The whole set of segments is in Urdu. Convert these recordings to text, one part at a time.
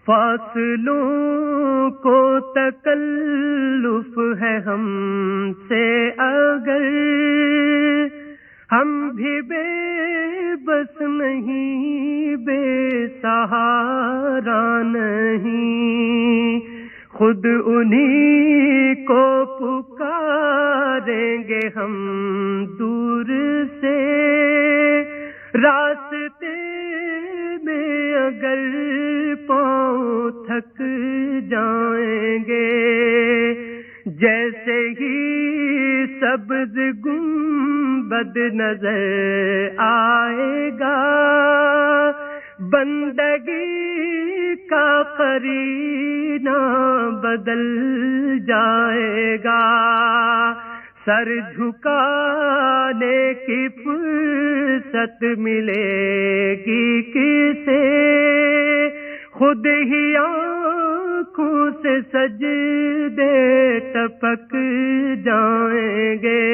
فاصلوں کو تکلف ہے ہم سے اگر، ہم بھی بے بس نہیں، بے سہارا نہیں، خود انہی کو پکاریں گے ہم دور سے، راستے میں اگر پاؤں تھک جائیں گے، جیسے ہی سبز گنبد نظر آئے گا، بندگی کا قرینہ بدل جائے گا، سر جھکانے کی فرصت ملے گی کسے، خود ہی آنکھوں سے سجدے ٹپک جائیں گے،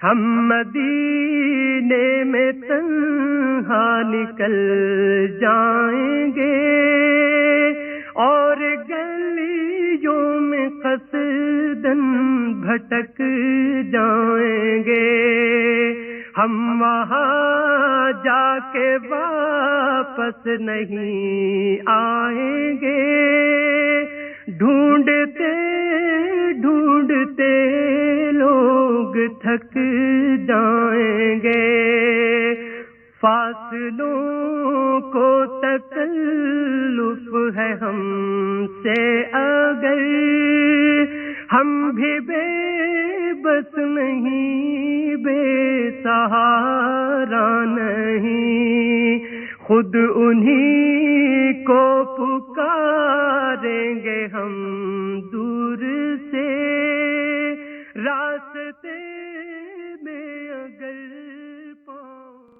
ہم مدینے میں تنہا نکل جائیں گے، اور گلیوں میں قصداً بھٹک جائیں گے، ہم وہاں جا کے واپس نہیں آئیں گے، ڈھونڈتے ڈھونڈتے لوگ تھک جائیں گے، فاصلوں کو تکلف ہے ہم سے اگر، ہم بھی بے بس نہیں، بے سہارا نہیں، خود انہی کو پکاریں گے ہم